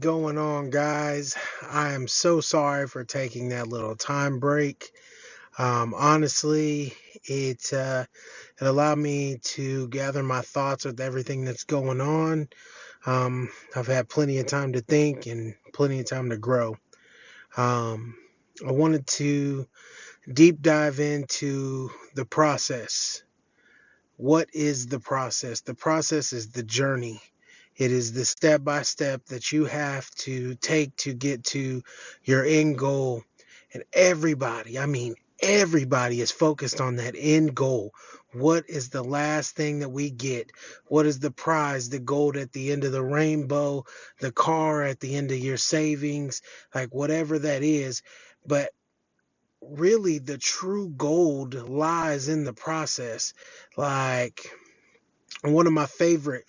going on, guys? I am so sorry for taking that little time break. Honestly, it allowed me to gather my thoughts with everything that's going on. I've had plenty of time to think and plenty of time to grow. Um, I wanted to deep dive into the process. What is the process? The process is the journey. It is the step by step that you have to take to get to your end goal. And everybody is focused on that end goal. What is the last thing that we get? What is the prize, the gold at the end of the rainbow, the car at the end of your savings, like whatever that is. But really, the true gold lies in the process. Like, one of my favorite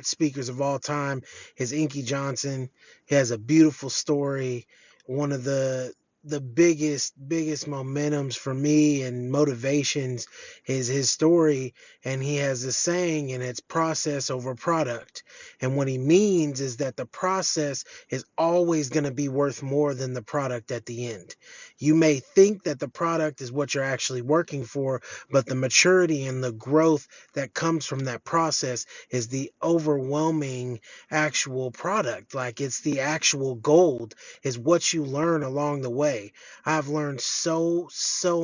speakers of all time is Inky Johnson. He has a beautiful story. One of the biggest momentums for me and motivations is his story, and he has a saying, and it's process over product. And what he means is that the process is always going to be worth more than the product at the end. You may think that the product is what you're actually working for, but the maturity and the growth that comes from that process is the overwhelming actual product. Like, it's the actual gold, is what you learn along the way. I've learned so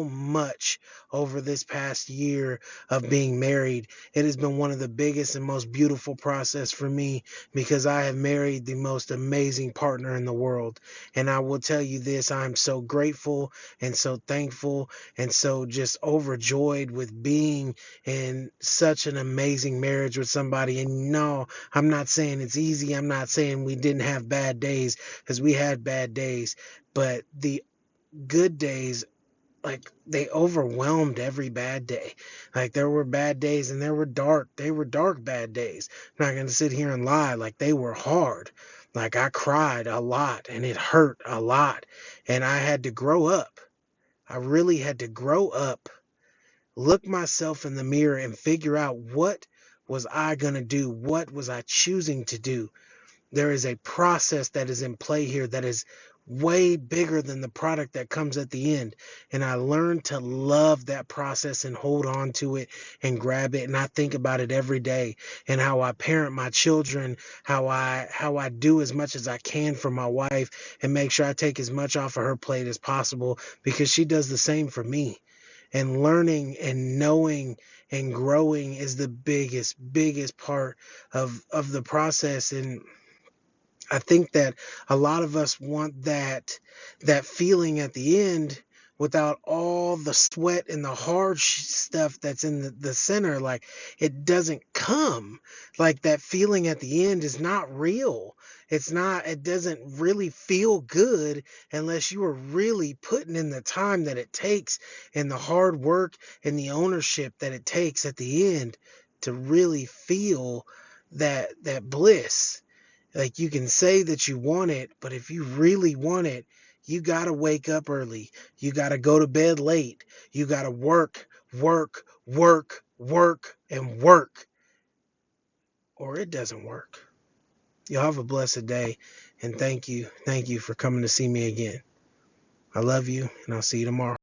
much over this past year of being married. It has been one of the biggest and most beautiful process for me, because I have married the most amazing partner in the world. And I will tell you this, I'm so grateful and so thankful and so just overjoyed with being in such an amazing marriage with somebody. And no, I'm not saying it's easy. I'm not saying we didn't have bad days, because we had bad days, but the good days, like, they overwhelmed every bad day. Like, there were bad days, and they were dark bad days. I'm not going to sit here and lie. Like, they were hard. Like, I cried a lot and it hurt a lot, and I had to grow up. I really had to grow up, look myself in the mirror, and figure out, what was I going to do? What was I choosing to do? There is a process that is in play here that is way bigger than the product that comes at the end. And I learned to love that process and hold on to it and grab it. And I think about it every day, and how I parent my children, how I do as much as I can for my wife, and make sure I take as much off of her plate as possible, because she does the same for me. And learning and knowing and growing is the biggest part of the process. And I think that a lot of us want that feeling at the end, without all the sweat and the hard stuff that's in the center. Like, it doesn't come. Like, that feeling at the end is not real. It doesn't really feel good unless you are really putting in the time that it takes, and the hard work and the ownership that it takes at the end, to really feel that bliss. Like, you can say that you want it, but if you really want it, you got to wake up early. You got to go to bed late. You got to work, and work, or it doesn't work. Y'all have a blessed day, and thank you. Thank you for coming to see me again. I love you, and I'll see you tomorrow.